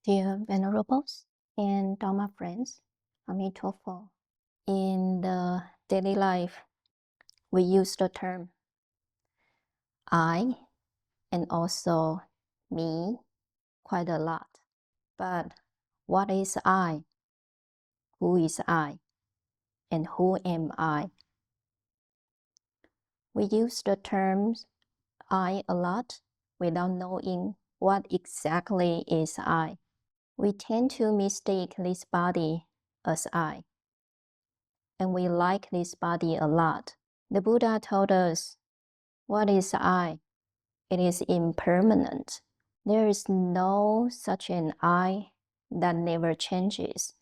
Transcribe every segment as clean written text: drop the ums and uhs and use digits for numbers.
Dear Venerables and Dharma friends, Amitabha. In the daily life, we use the term I and also me quite a lot. But what is I? Who is I? And who am I? We use the terms I a lot without knowing what exactly is I. We tend to mistake this body as I, and we like this body a lot. The Buddha told us, what is I? It is impermanent. There is no such an I that never changes.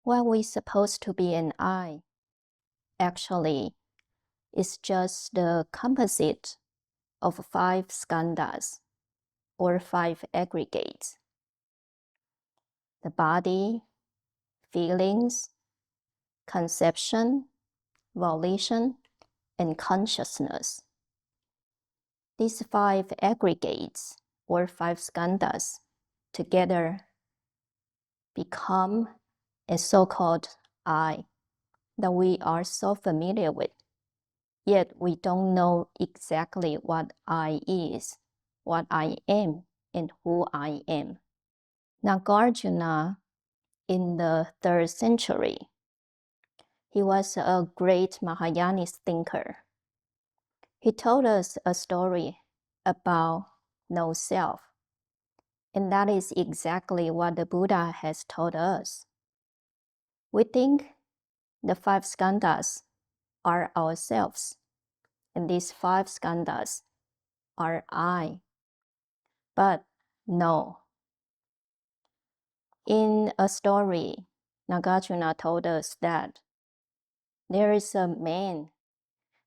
What we supposed to be an I actually is just the composite of 5 skandhas, or 5 aggregates. The body, feelings, conception, volition, and consciousness. These 5 aggregates, or 5 skandhas, together become a so-called I that we are so familiar with. Yet we don't know exactly what I is, what I am, and who I am. Nagarjuna, in the 3rd century, he was a great Mahayanist thinker. He told us a story about no self. And that is exactly what the Buddha has told us. We think the 5 skandhas are ourselves, and these 5 skandhas are I. But no. In a story, Nagarjuna told us that there is a man,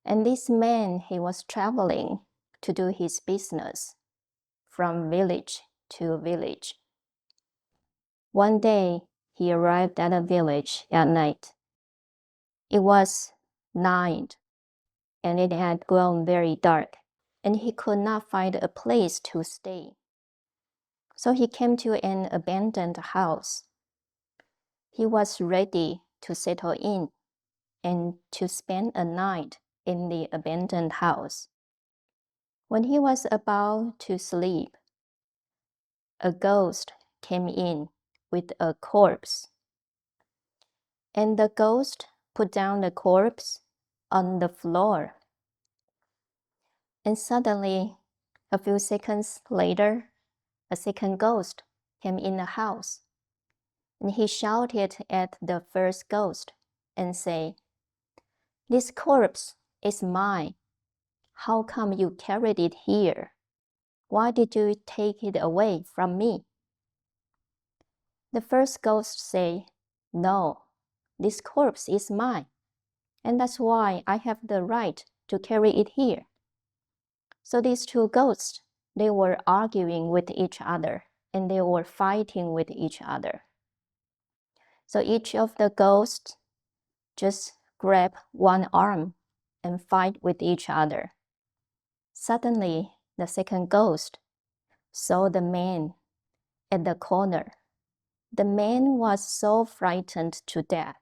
and this man, he was traveling to do his business from village to village. One day, he arrived at a village at night. It was night, and it had grown very dark, and he could not find a place to stay. So he came to an abandoned house. He was ready to settle in and to spend a night in the abandoned house. When he was about to sleep, a ghost came in with a corpse. And the ghost put down the corpse on the floor. And suddenly, a few seconds later, a second ghost came in the house. And he shouted at the first ghost and said, "This corpse is mine. How come you carried it here? Why did you take it away from me?" The first ghost said, "No, this corpse is mine, and that's why I have the right to carry it here." So these 2 ghosts, they were arguing with each other, and they were fighting with each other. So each of the ghosts just grab one arm and fight with each other. Suddenly, the second ghost saw the man at the corner. The man was so frightened to death.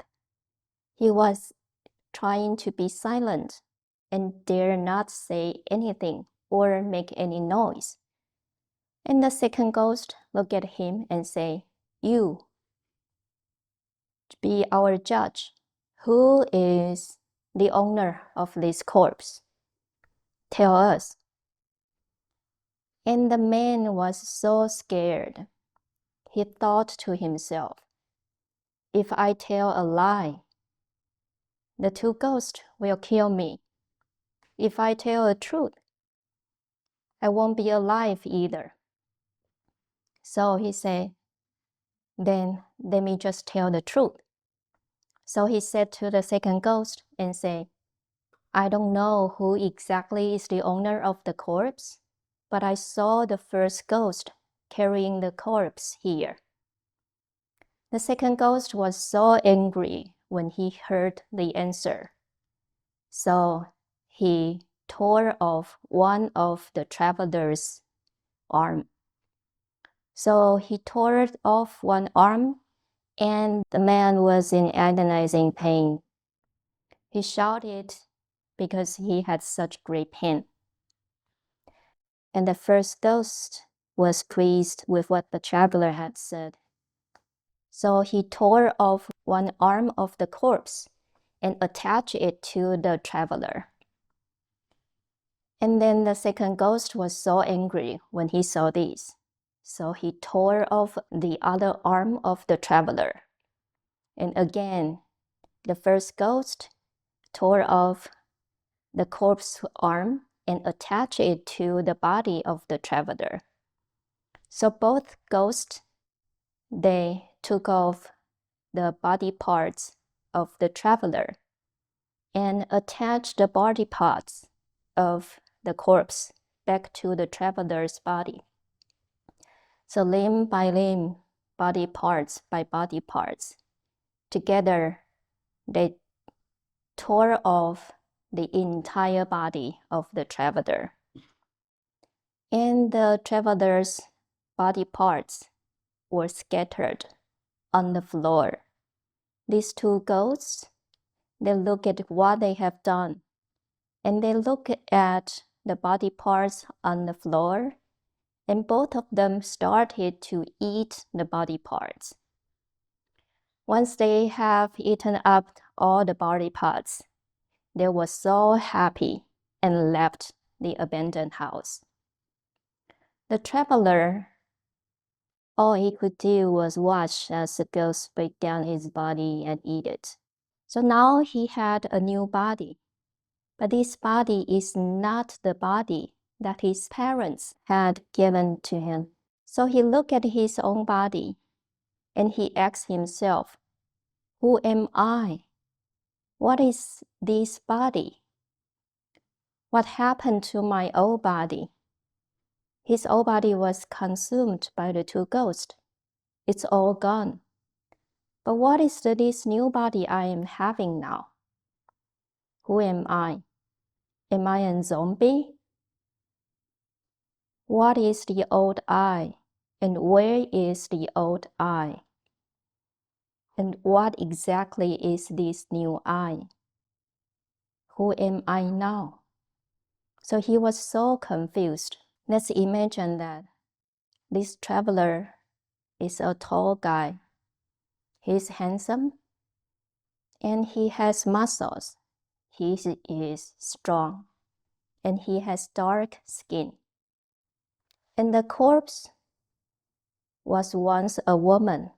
He was trying to be silent and dare not say anything or make any noise. And the second ghost looked at him and say, "You, be our judge. Who is the owner of this corpse? Tell us." And the man was so scared. He thought to himself, "If I tell a lie, the 2 ghosts will kill me. If I tell a truth, I won't be alive either." So he said, "Then let me just tell the truth." So he said to the second ghost and said, "I don't know who exactly is the owner of the corpse, but I saw the first ghost carrying the corpse here." The second ghost was so angry when he heard the answer. So he tore off one of the traveler's arm. So he tore off one arm, and the man was in agonizing pain. He shouted because he had such great pain. And the first ghost was pleased with what the traveler had said. So he tore off one arm of the corpse and attached it to the traveler. And then the second ghost was so angry when he saw this. So he tore off the other arm of the traveler. And again, the first ghost tore off the corpse arm and attached it to the body of the traveler. So both ghosts, they took off the body parts of the traveler and attached the body parts of the corpse back to the traveler's body. So limb by limb, body parts by body parts, together they tore off the entire body of the traveler. And the traveler's body parts were scattered on the floor. These two ghosts, they look at what they have done, and they look at the body parts on the floor, and both of them started to eat the body parts. Once they have eaten up all the body parts, they were so happy and left the abandoned house. The traveler, all he could do was watch as the ghosts break down his body and eat it. So now he had a new body, but this body is not the body that his parents had given to him. So he looked at his own body and he asked himself, who am I? What is this body? What happened to my old body? His old body was consumed by the two ghosts. It's all gone. But what is this new body I am having now? Who am I? Am I a zombie? What is the old I? And where is the old I? And what exactly is this new I? Who am I now? So he was so confused. Let's imagine that this traveler is a tall guy. He's handsome and he has muscles. He is strong and he has dark skin. And the corpse was once a woman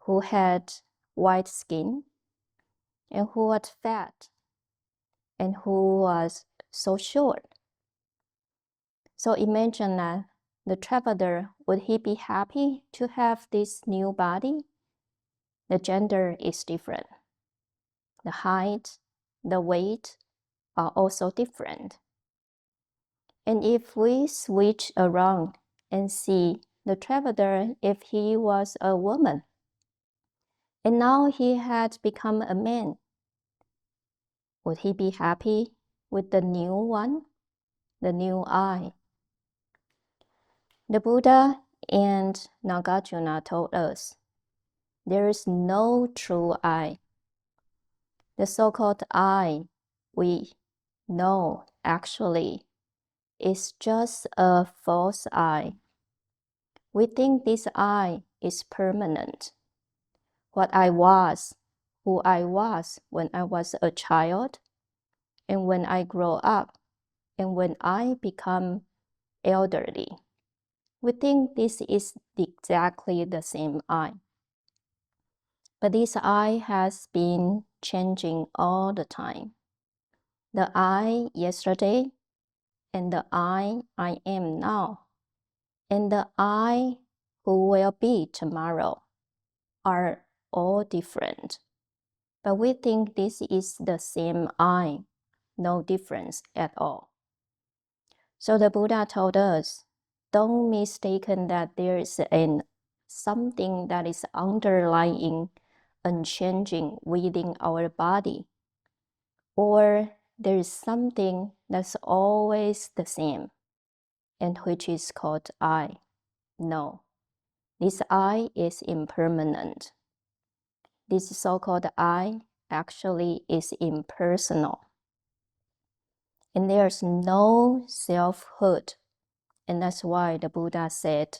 who had white skin and who was fat and who was so short. So imagine that the traveler, would he be happy to have this new body? The gender is different. The height, the weight are also different. And if we switch around and see the traveler, if he was a woman, and now he had become a man, would he be happy with the new one, the new I? The Buddha and Nagarjuna told us there is no true I. The so-called I we know actually is just a false I. We think this I is permanent. What I was, who I was when I was a child, and when I grow up, and when I become elderly. We think this is exactly the same I. But this I has been changing all the time. The I yesterday, and the I am now, and the I who will be tomorrow are all different. But we think this is the same I, no difference at all. So the Buddha told us, don't mistaken that there is something that is underlying, unchanging within our body, or there is something that's always the same, and which is called I. No, this I is impermanent. This so-called I actually is impersonal. And there's no selfhood. And that's why the Buddha said,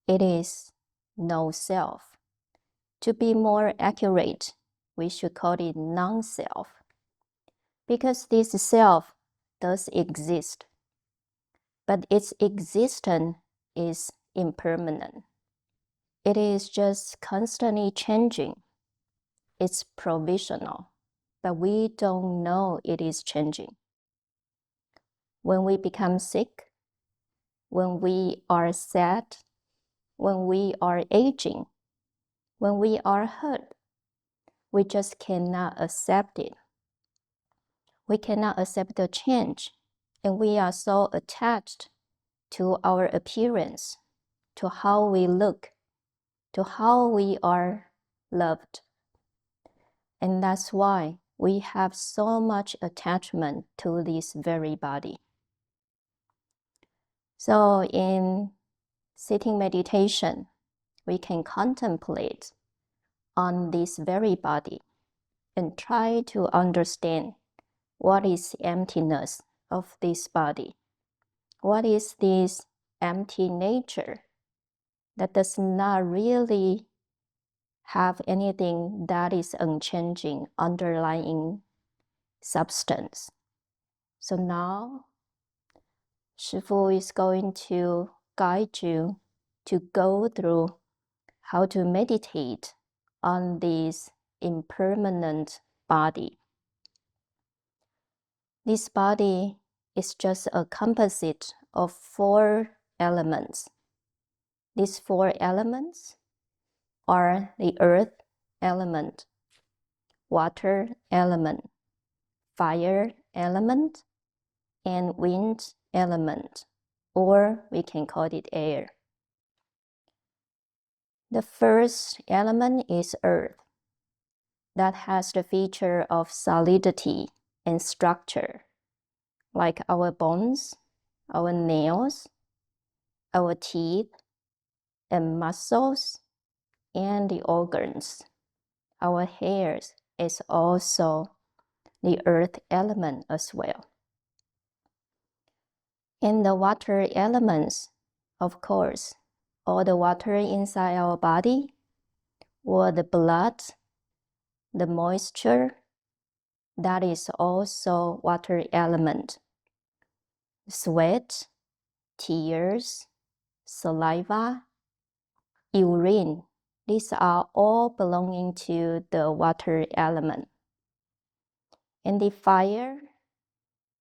it is no self. To be more accurate, we should call it non-self. Because this self does exist, but its existence is impermanent. It is just constantly changing. It's provisional, but we don't know it is changing. When we become sick, when we are sad, when we are aging, when we are hurt, we just cannot accept it. We cannot accept the change, and we are so attached to our appearance, to how we look, to how we are loved. And that's why we have so much attachment to this very body. So in sitting meditation, we can contemplate on this very body and try to understand what is emptiness of this body. What is this empty nature that does not really have anything that is unchanging, underlying substance. So now, Shifu is going to guide you to go through how to meditate on this impermanent body. This body is just a composite of 4 elements. These 4 elements are the earth element, water element, fire element, and wind element, or we can call it air. The first element is earth. That has the feature of solidity and structure, like our bones, our nails, our teeth, and muscles, and the organs. Our hairs is also the earth element as well. And the water elements, of course, all the water inside our body, or the blood, the moisture, that is also water element. Sweat, tears, saliva, urine, these are all belonging to the water element. And the fire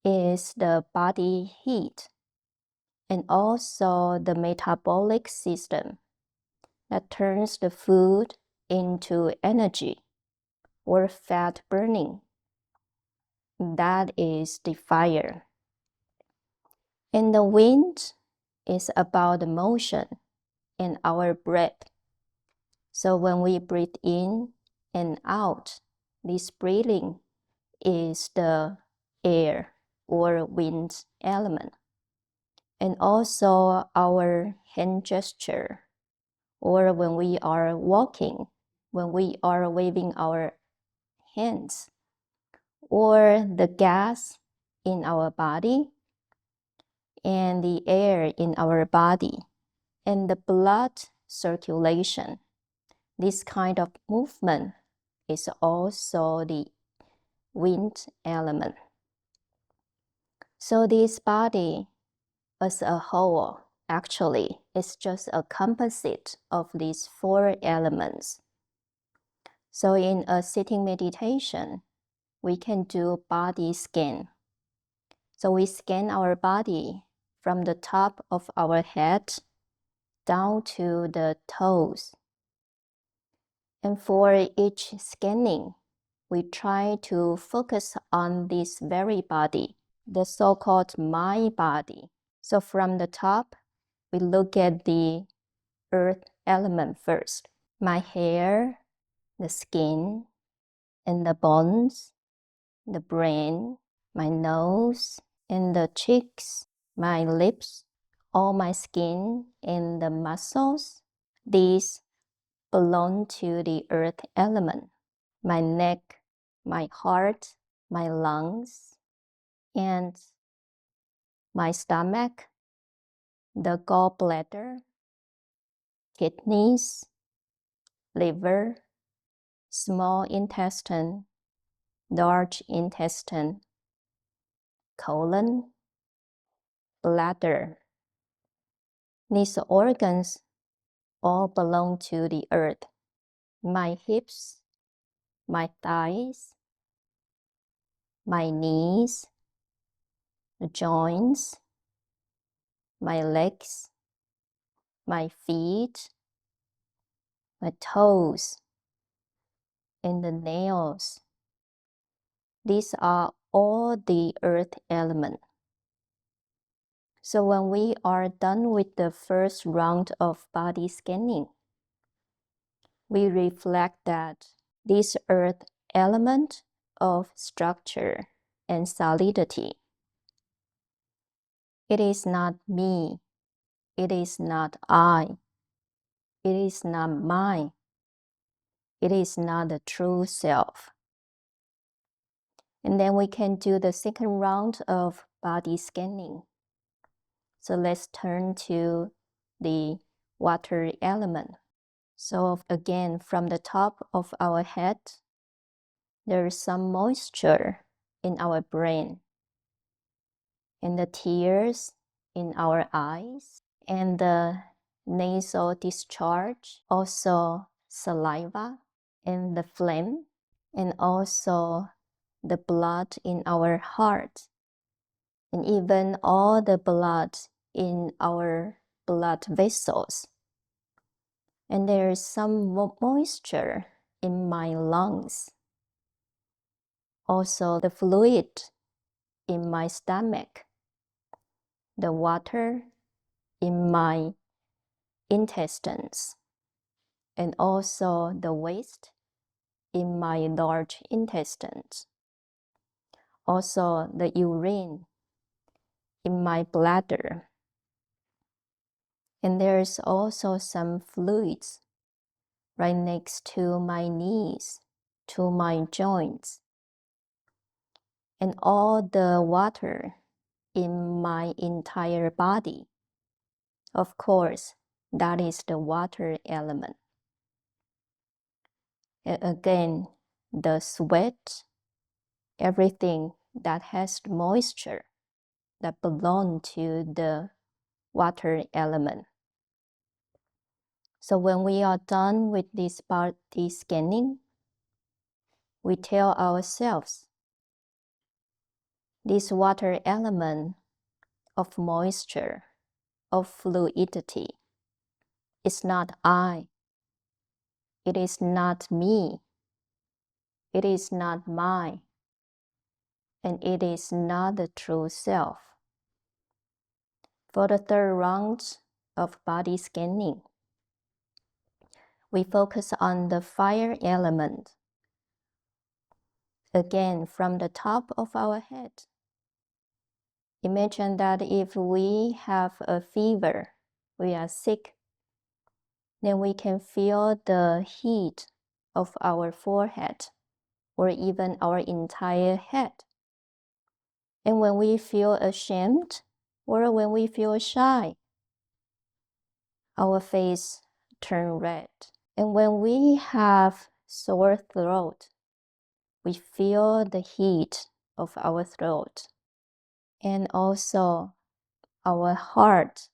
is the body heat and also the metabolic system that turns the food into energy or fat burning. That is the fire. And the wind is about the motion and our breath. So when we breathe in and out, this breathing is the air or wind element. And also our hand gesture, or when we are walking, when we are waving our hands, or the gas in our body, and the air in our body, and the blood circulation. This kind of movement is also the wind element. So this body as a whole actually is just a composite of these 4 elements. So in a sitting meditation, we can do body scan. So we scan our body from the top of our head down to the toes. And for each scanning, we try to focus on this very body, the so-called my body. So from the top, we look at the earth element first. My hair, the skin, and the bones, the brain, my nose, and the cheeks, my lips, all my skin and the muscles, these belong to the earth element. My neck, my heart, my lungs, and my stomach, the gallbladder, kidneys, liver, small intestine, large intestine, colon, bladder. These organs all belong to the earth. My hips, my thighs, my knees, the joints, my legs, my feet, my toes, and the nails. These are all the earth element. So when we are done with the first round of body scanning, we reflect that this earth element of structure and solidity, it is not me, it is not I, it is not mine, it is not the true self. And then we can do the second round of body scanning. So let's turn to the water element. So again, from the top of our head, there is some moisture in our brain, and the tears in our eyes, and the nasal discharge, also saliva, and the phlegm, and also the blood in our heart, and even all the blood in our blood vessels. And there is some moisture in my lungs. Also the fluid in my stomach, the water in my intestines, and also the waste in my large intestines. Also the urine in my bladder. And there's also some fluids right next to my knees, to my joints. And all the water in my entire body. Of course, that is the water element. And again, the sweat, everything that has moisture that belong to the water element. So when we are done with this body scanning, we tell ourselves, this water element of moisture, of fluidity, is not I. It is not me. It is not mine. And it is not the true self. For the third round of body scanning, we focus on the fire element. Again, from the top of our head. Imagine that if we have a fever, we are sick, then we can feel the heat of our forehead or even our entire head. And when we feel ashamed or when we feel shy, our face turns red. And when we have sore throat, we feel the heat of our throat. And also our heart,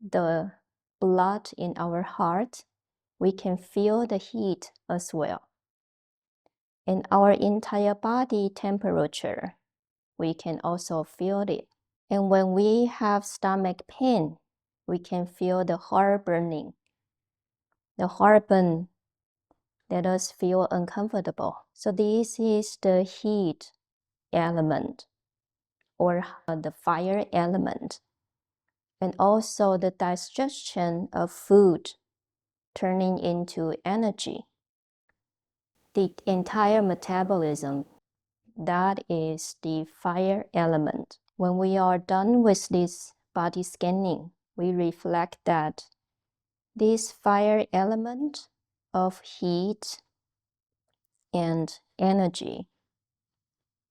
the blood in our heart, we can feel the heat as well. And our entire body temperature, we can also feel it. And when we have stomach pain, we can feel the heart burning. The heart burn let us feel uncomfortable. So this is the heat element or the fire element. And also the digestion of food turning into energy. The entire metabolism, that is the fire element. When we are done with this body scanning, we reflect that this fire element of heat and energy,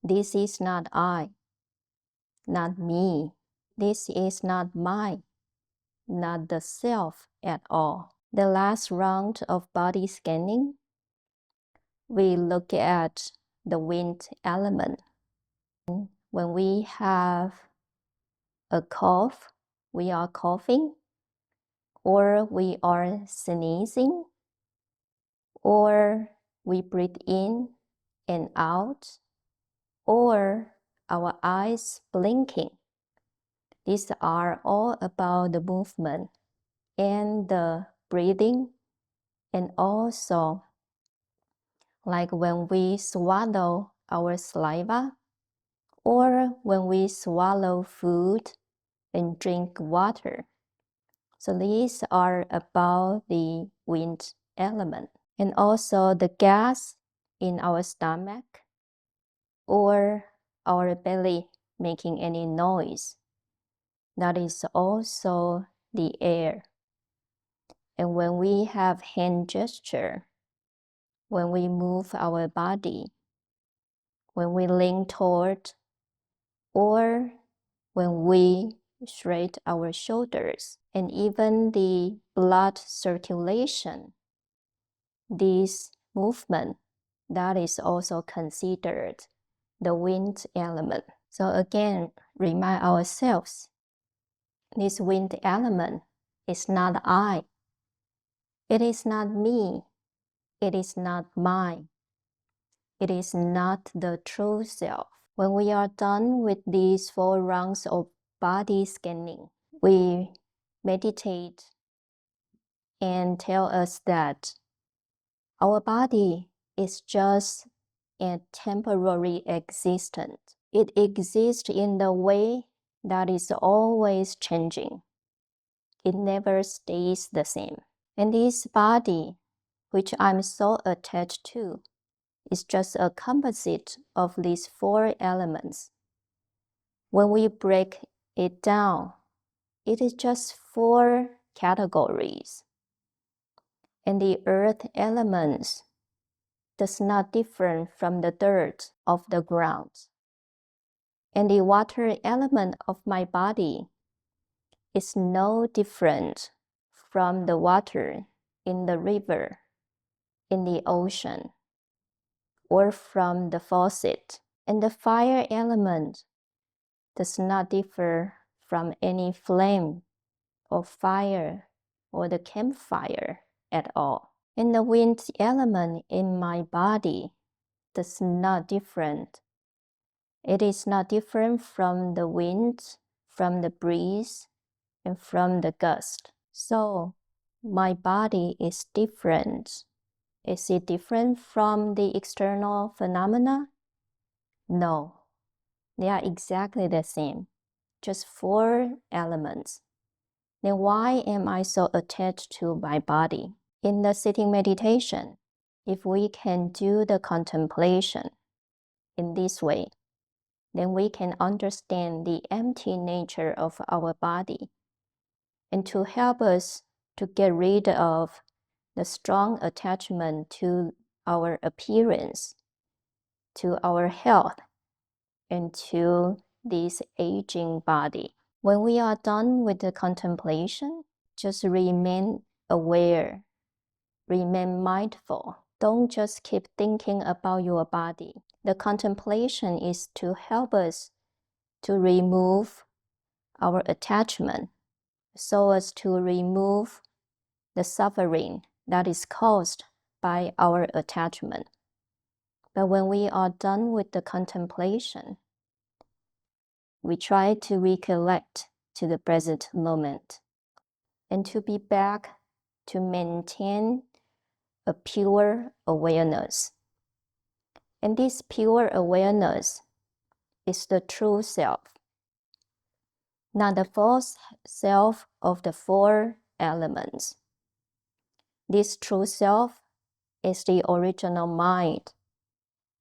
this is not I, not me. This is not mine, not the self at all. The last round of body scanning, we look at the wind element. When we have a cough, we are coughing, or we are sneezing, or we breathe in and out, or our eyes blinking. These are all about the movement and the breathing, and also like when we swallow our saliva, or when we swallow food and drink water. So these are about the wind element. And also the gas in our stomach, or our belly making any noise. That is also the air. And when we have hand gesture, when we move our body, when we lean toward, or when we straighten our shoulders, and even the blood circulation, this movement, that is also considered the wind element. So again, remind ourselves, this wind element is not I. It is not me. It is not mine. It is not the true self. When we are done with these 4 rounds of body scanning, we meditate and tell us that our body is just a temporary existence. It exists in the way that is always changing. It never stays the same. And this body, which I'm so attached to, is just a composite of these 4 elements. When we break it down, it is just 4 categories. And the earth elements does not differ from the dirt of the ground. And the water element of my body is no different from the water in the river, in the ocean, or from the faucet. And the fire element does not differ from any flame or fire or the campfire at all. And the wind element in my body does not different. It is not different from the wind, from the breeze, and from the gust. So my body is different. Is it different from the external phenomena? No, they are exactly the same, just 4 elements. Then why am I so attached to my body? In the sitting meditation, if we can do the contemplation in this way, then we can understand the empty nature of our body, and to help us to get rid of the strong attachment to our appearance, to our health, and to this aging body. When we are done with the contemplation, just remain aware, remain mindful. Don't just keep thinking about your body. The contemplation is to help us to remove our attachment, so as to remove the suffering that is caused by our attachment. But when we are done with the contemplation, we try to recollect to the present moment and to be back to maintain a pure awareness. And this pure awareness is the true self, not the false self of the 4 elements. This true self is the original mind,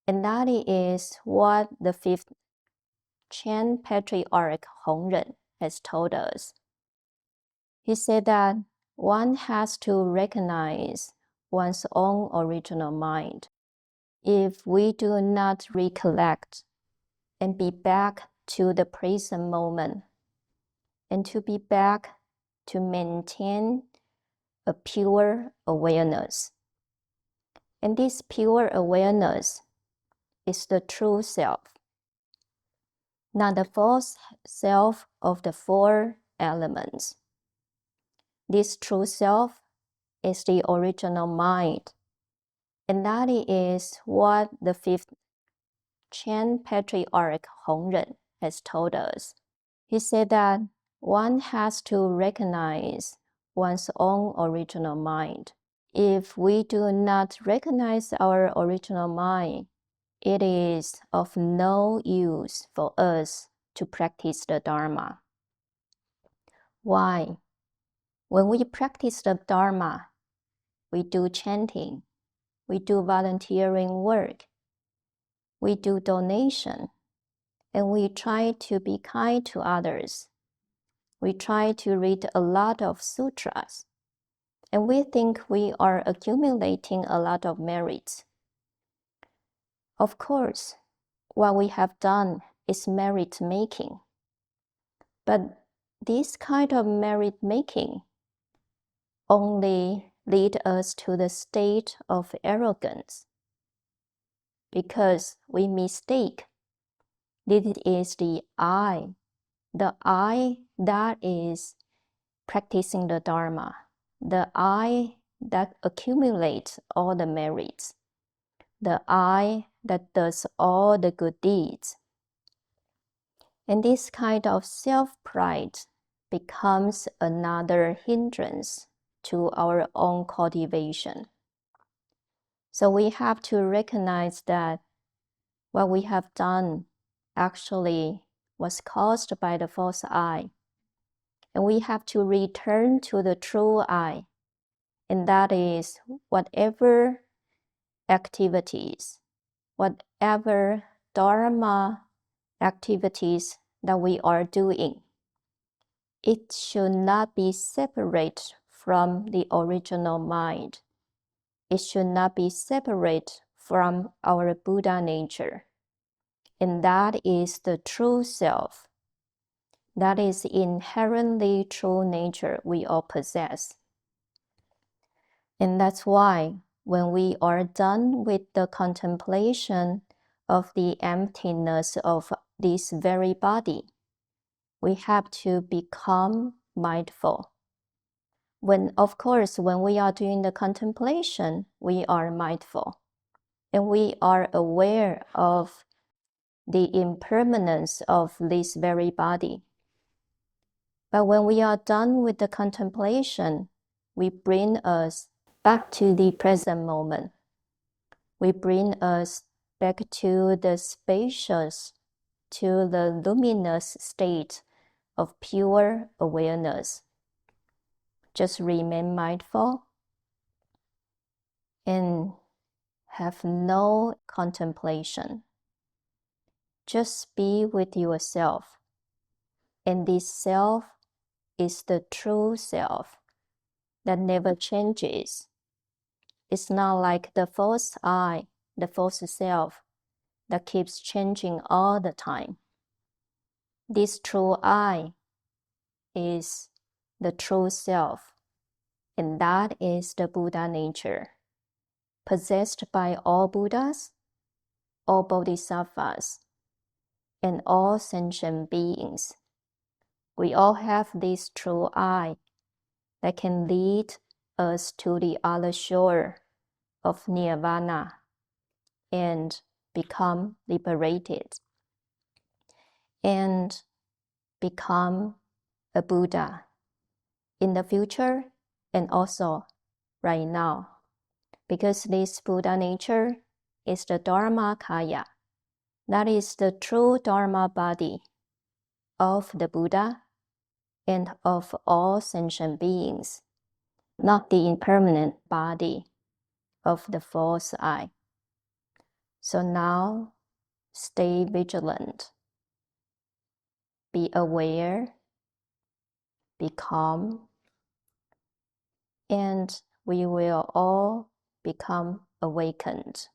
and that is what the 5th Chan Patriarch Hongren has told us. He said that one has to recognize one's own original mind. If we do not recollect and be back to the present moment, and to be back to maintain a pure awareness. And this pure awareness is the true self, not the false self of the four elements. This true self is the original mind, and that is what the fifth Chan Patriarch Hongren has told us. He said that one has to recognize one's own original mind. If we do not recognize our original mind, it is of no use for us to practice the Dharma. Why? When we practice the Dharma, we do chanting, we do volunteering work, we do donation, and we try to be kind to others. We try to read a lot of sutras, and we think we are accumulating a lot of merits. Of course, what we have done is merit making, but this kind of merit making only lead us to the state of arrogance, because we mistake this is the I that is practicing the Dharma, the I that accumulates all the merits, the I that does all the good deeds. And this kind of self-pride becomes another hindrance to our own cultivation. So we have to recognize that what we have done actually was caused by the false I. And we have to return to the true I. And that is whatever activities, whatever Dharma activities that we are doing, it should not be separate from the original mind. It should not be separate from our Buddha nature. And that is the true self. That is inherently true nature we all possess. And that's why when we are done with the contemplation of the emptiness of this very body, we have to become mindful. Of course, when we are doing the contemplation, we are mindful. And we are aware of the impermanence of this very body. But when we are done with the contemplation, we bring us back to the present moment. We bring us back to the spacious, to the luminous state of pure awareness. Just remain mindful and have no contemplation. Just be with yourself. And this self is the true self that never changes. It's not like the false I, the false self that keeps changing all the time. This true I is the true self, and that is the Buddha nature, possessed by all Buddhas, all Bodhisattvas, and all sentient beings. We all have this true I that can lead us to the other shore of nirvana and become liberated and become a Buddha in the future and also right now, because this Buddha nature is the Dharmakaya. That is the true Dharma body of the Buddha and of all sentient beings, not the impermanent body of the false I. So now, stay vigilant. Be aware, be calm, and we will all become awakened.